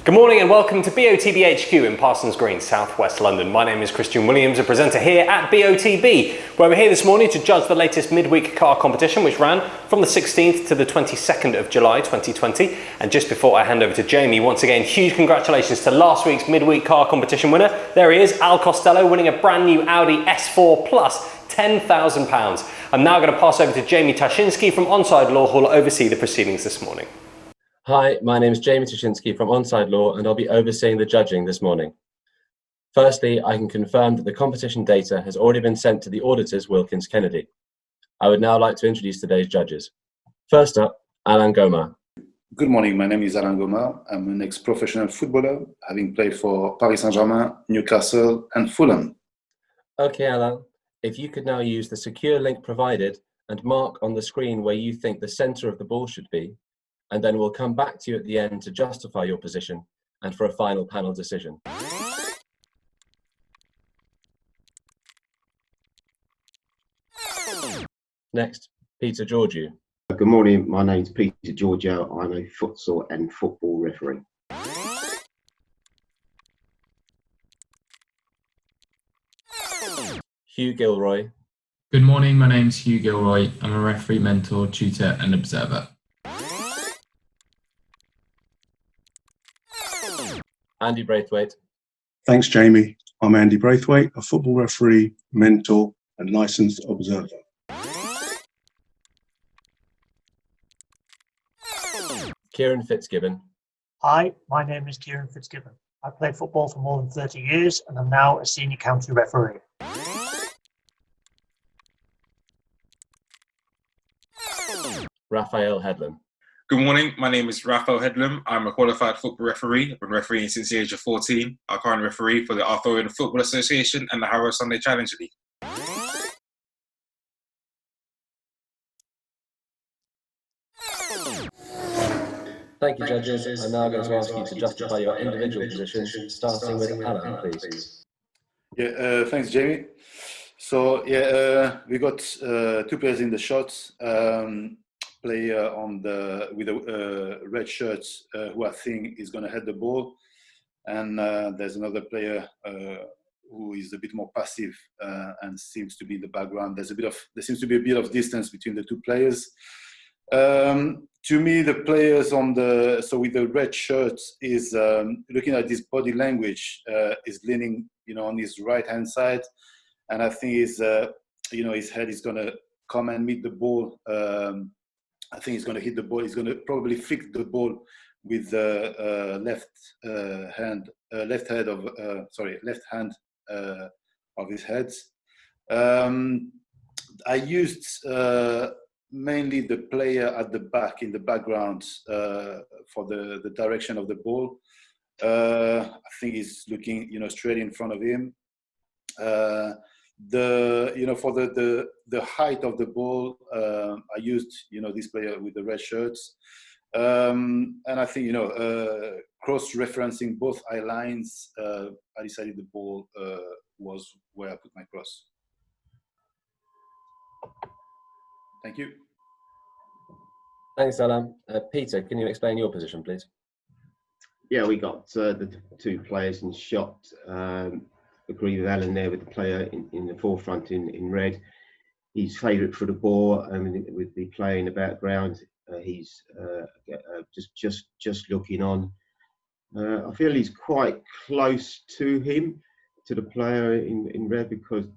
Good morning and welcome to BOTB HQ in Parsons Green, South West London. My name is Christian Williams, a presenter here at BOTB, where we're here this morning to judge the latest midweek car competition, which ran from the 16th to the 22nd of July 2020. And just before I hand over to Jamie, once again, huge congratulations to last week's midweek car competition winner. There he is, Al Costello, winning a brand new Audi S4 Plus, £10,000. I'm now going to pass over to Jamie Tashinsky from Onside Law, who will oversee the proceedings this morning. Hi, my name is Jamie Tashinsky from Onside Law, and I'll be overseeing the judging this morning. Firstly, I can confirm that the competition data has already been sent to the auditors Wilkins Kennedy. I would now like to introduce today's judges. First up, Alain Gomar. Good morning, my name is Alain Gomar. I'm an ex-professional footballer, having played for Paris Saint-Germain, Newcastle and Fulham. Okay, Alain, if you could now use the secure link provided and mark on the screen where you think the centre of the ball should be, and then we'll come back to you at the end to justify your position and for a final panel decision. Next, Peter Georgiou. Good morning, my name is Peter Georgiou. I'm a futsal and football referee. Hugh Gilroy. Good morning, my name's Hugh Gilroy. I'm a referee, mentor, tutor and observer. Andy Braithwaite. Thanks, Jamie. I'm Andy Braithwaite, a football referee, mentor and licensed observer. Kieran Fitzgibbon. Hi, my name is Kieran Fitzgibbon. I played football for more than 30 years and I'm now a senior county referee. Raphael Headlam. Good morning, my name is Raphael Headlam. I'm a qualified football referee. I've been refereeing since the age of 14. I currently referee for the Arthurian Football Association and the Harrow Sunday Challenge League. Thank you, judges. I'm now going to ask you to justify your individual positions, starting with Alain, please. Thanks, Jamie. So, we got two players in the shots. Player with the red shirts who I think is going to head the ball, and there's another player who is a bit more passive and seems to be in the background. There seems to be a bit of distance between the two players. To me, the players with the red shirts is looking at his body language, is leaning on his right hand side, and I think his head is going to come and meet the ball. I think he's going to hit the ball. He's going to probably flick the ball with the left hand of his head. I used mainly the player at the back in the background for the direction of the ball. I think he's looking, straight in front of him. For the height of the ball, I used this player with the red shirts, and I think cross-referencing both eye lines, I decided the ball was where I put my cross. Thank you. Thanks, Alain. Peter, can you explain your position, please? Yeah, we got the two players in shot. Agree with Alan there with the player in the forefront in red. He's favourite for the ball, and with the player in the background, he's just looking on. I feel he's quite close to the player in red, because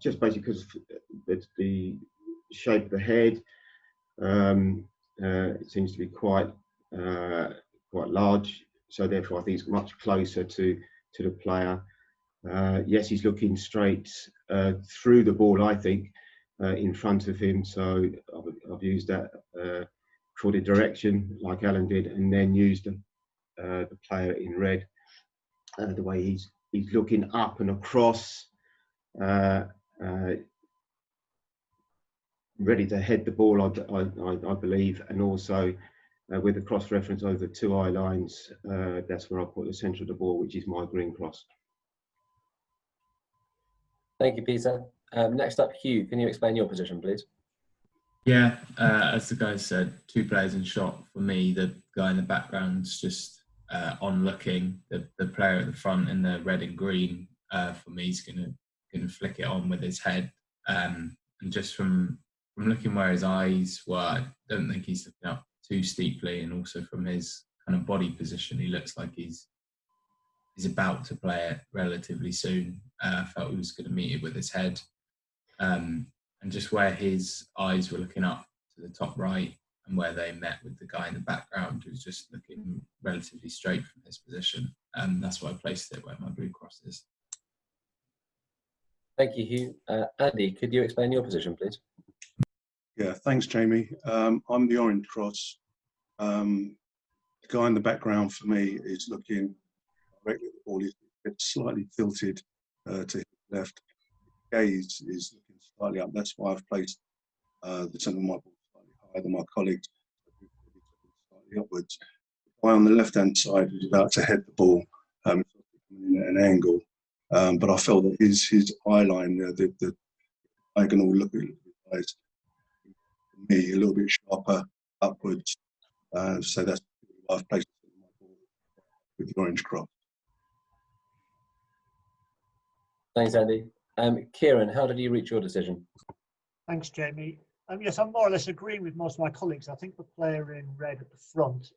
the shape of the head. It seems to be quite large, so therefore I think he's much closer to the player. Yes, he's looking straight through the ball, I think, in front of him. So I've used that for the direction, like Alan did, and then used the player in red, the way he's looking up and across, ready to head the ball, I believe, and also with the cross reference over the two eye lines, that's where I put the centre of the ball, which is my green cross. Thank you, Peter. Next up, Hugh, can you explain your position, please? Yeah, as the guys said, two players in shot. For me, the guy in the background's just on looking. The player at the front in the red and green, for me, is going to flick it on with his head. And just from looking where his eyes were, I don't think he's looking up too steeply. And also from his kind of body position, he looks like he's about to play it relatively soon. I felt he was going to meet it with his head. And just where his eyes were looking up to the top right and where they met with the guy in the background who was just looking relatively straight from his position. That's why I placed it where my blue cross is. Thank you, Hugh. Andy, could you explain your position, please? Yeah, thanks, Jamie. I'm the orange cross. The guy in the background for me is looking directly at the ball. It's slightly tilted to his left. His gaze is looking slightly up. That's why I've placed the centre of my ball slightly higher than my colleagues, slightly upwards. The guy on the left-hand side is about to head the ball coming in at an angle. But I felt that his eye line, the diagonal look at his eyes, for me, a little bit sharper upwards. So that's why I've placed my ball with the orange cross. Thanks, Andy. Kieran, how did you reach your decision? Thanks, Jamie. Yes, I'm more or less agreeing with most of my colleagues. I think the player in red at the front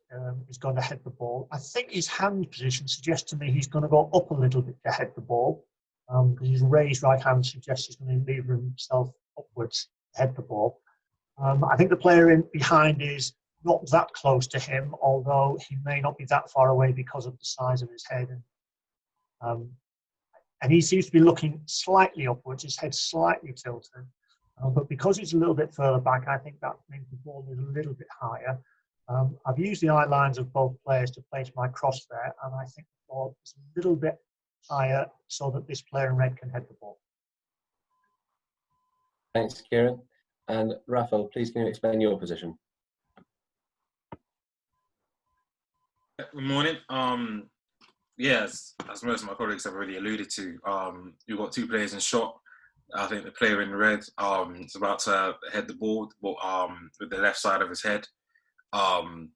is going to head the ball. I think his hand position suggests to me he's going to go up a little bit to head the ball, because his raised right hand suggests he's going to lever himself upwards to head the ball. I think the player in behind is not that close to him, although he may not be that far away because of the size of his head. And he seems to be looking slightly upwards, his head slightly tilted. But because it's a little bit further back, I think that means the ball is a little bit higher. I've used the eye lines of both players to place my cross there, and I think the ball is a little bit higher so that this player in red can head the ball. Thanks, Kieran. And Raphael, please can you explain your position? Good morning. Yes, as most of my colleagues have already alluded to, you've got two players in shot. I think the player in red is about to head the ball with the left side of his head. And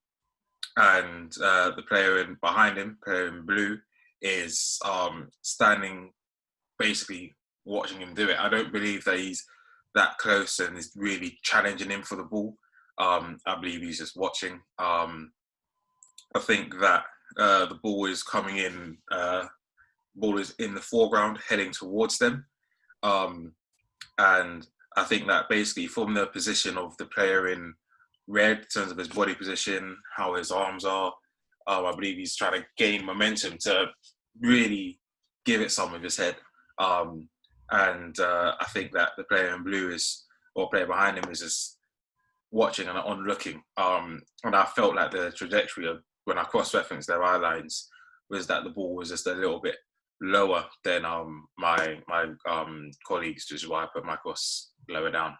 the player behind him, player in blue, is standing basically watching him do it. I don't believe that he's that close and is really challenging him for the ball. I believe he's just watching. I think that the ball is coming in, ball is in the foreground heading towards them. And I think that basically from the position of the player in red, in terms of his body position, how his arms are, I believe he's trying to gain momentum to really give it some of his head. And I think that the player in blue or player behind him is just watching and onlooking. And I felt like the trajectory of when I cross-referenced their eye lines was that the ball was just a little bit lower than my colleagues, which is why I put my cross lower down.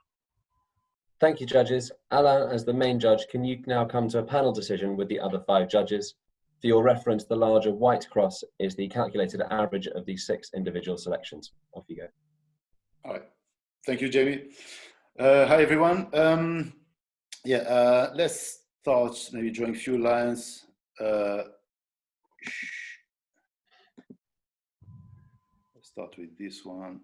Thank you, judges. Alain, as the main judge, can you now come to a panel decision with the other 5 judges? For your reference, the larger white cross is the calculated average of the 6 individual selections. Off you go. All right. Thank you, Jamie. Hi, everyone. Let's start maybe drawing a few lines. Let's start with this one.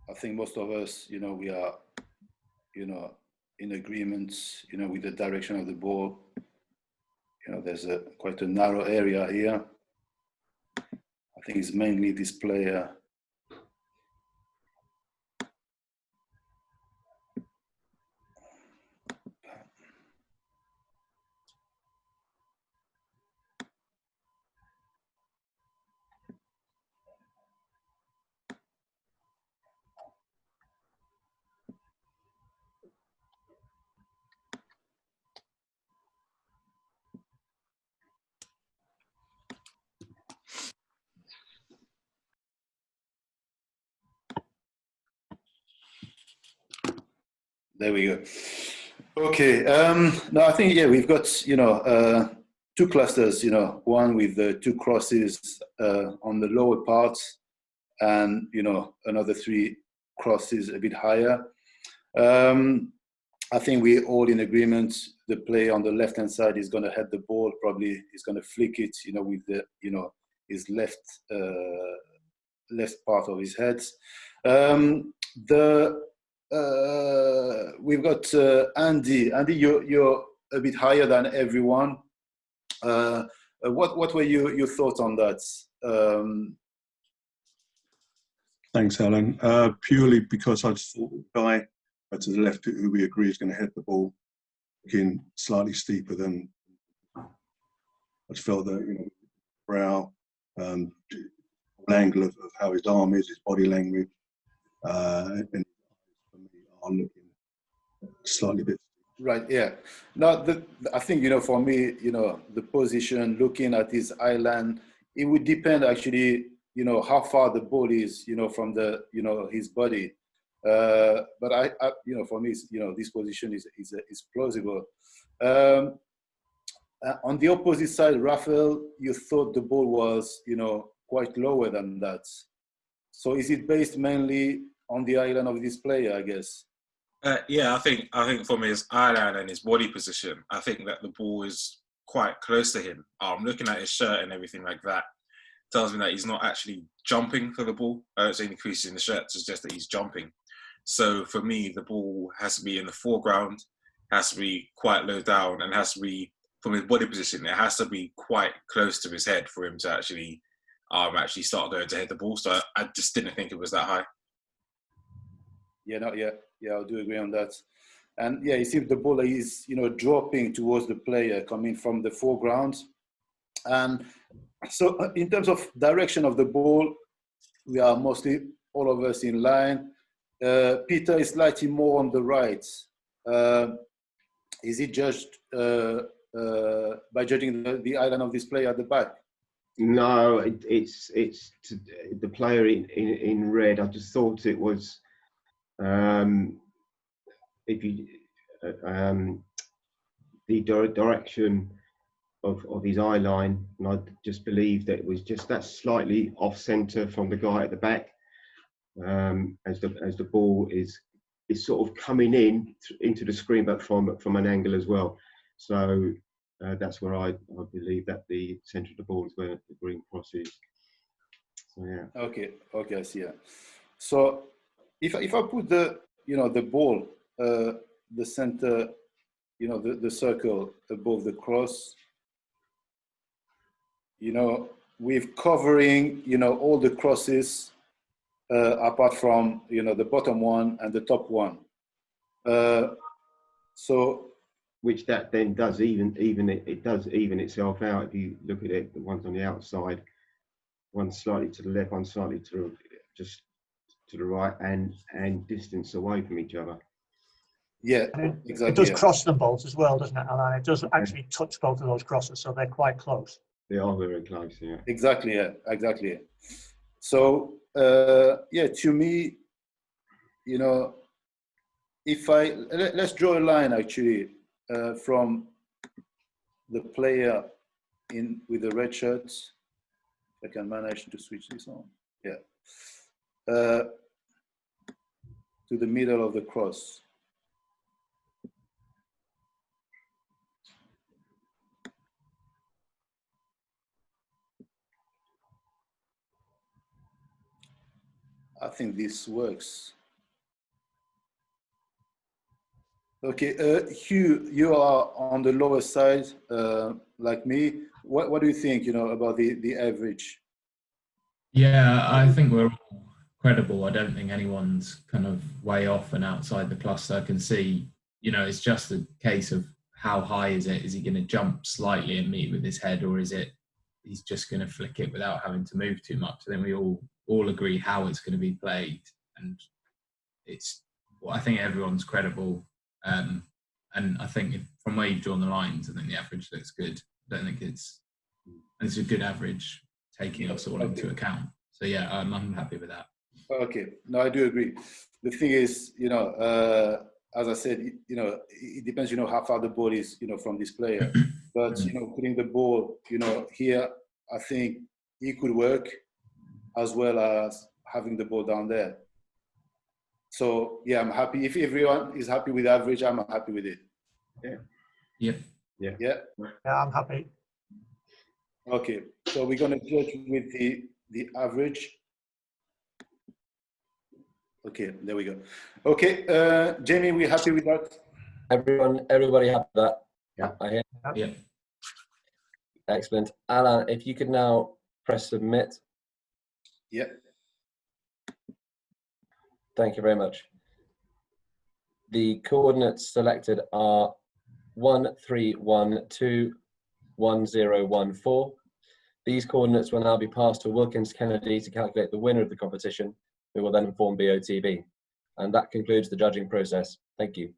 I think most of us, we are, in agreement, with the direction of the ball. There's quite a narrow area here. I think it's mainly this player. There we go. Okay. No, I think, we've got, 2 clusters, one with the 2 crosses on the lower part and, another 3 crosses a bit higher. I think we're all in agreement. The player on the left-hand side is going to head the ball. Probably he's going to flick it, with the, his left part of his head. We've got Andy. Andy, you're a bit higher than everyone. What were your thoughts on that? Thanks, Alan. Purely because I just thought the guy to the left, who we agree is going to head the ball, looking slightly steeper than. I just felt that brow, an angle of how his arm is, his body language, and for me are looking slightly bit. Right. Yeah. Now, I think for me, the position, looking at his eye line, it would depend actually, how far the ball is, from the, his body. But I for me, this position is plausible. On the opposite side, Raphael, you thought the ball was, quite lower than that. So is it based mainly on the eye line of this player, I guess? Yeah, I think for me, his eye line and his body position, I think that the ball is quite close to him. Looking at his shirt and everything like that tells me that he's not actually jumping for the ball. I don't see any creases in the shirt, it's just that he's jumping. So for me, the ball has to be in the foreground, has to be quite low down, and has to be, from his body position, it has to be quite close to his head for him to actually start going to hit the ball. So I just didn't think it was that high. Yeah, I do agree on that. And yeah, it seems the ball is, dropping towards the player coming from the foreground. And so in terms of direction of the ball, we are mostly all of us in line. Peter is slightly more on the right. Is it judged by judging the eye line of this player at the back? No, it's the player in red. I just thought it was if you the direction of his eye line, and I just believe that it was just that slightly off centre from the guy at the back, as the ball is sort of coming into the screen, but from an angle as well. So that's where I believe that the centre of the ball is where the green cross is. So yeah. Okay, I see. Yeah. So if I put the the ball, the center, the circle above the cross, with covering all the crosses apart from the bottom one and the top one. So which that then does it does even itself out if you look at it. The ones on the outside, one slightly to the left, one slightly just to the right, and distance away from each other. Yeah, exactly. It does cross them both as well, doesn't it, Alan? It does actually touch both of those crosses, so they're quite close. They are very close, yeah. Exactly, yeah, exactly. So, to me, if let's draw a line actually from the player with the red shirts. If I can manage to switch this on, yeah, to the middle of the cross. I think this works. Okay, Hugh, you are on the lower side, like me. What do you think, about the average? Yeah, I think we're all credible. I don't think anyone's kind of way off and outside the cluster. I can see, it's just a case of how high is it? Is he going to jump slightly and meet with his head, or is it he's just going to flick it without having to move too much? I think we all agree how it's going to be played, and I think everyone's credible. And I think from where you've drawn the lines, I think the average looks good. I don't think it's a good average, taking us all into account. So yeah, I'm happy with that. Okay, no, I do agree. The thing is, as I said, it depends, how far the ball is, from this player. But putting the ball, here, I think it could work, as well as having the ball down there. So yeah, I'm happy. If everyone is happy with average, I'm happy with it. Yep. Yeah. Yeah, I'm happy. Okay. So we're gonna judge with the average. Okay, there we go. Okay, Jamie, we happy with that? Everybody happy with that? Yeah. I hear. Yeah. Excellent. Alan, if you could now press submit. Yeah. Thank you very much. The coordinates selected are 13121014. These coordinates will now be passed to Wilkins Kennedy to calculate the winner of the competition, who will then inform BOTB. And that concludes the judging process. Thank you.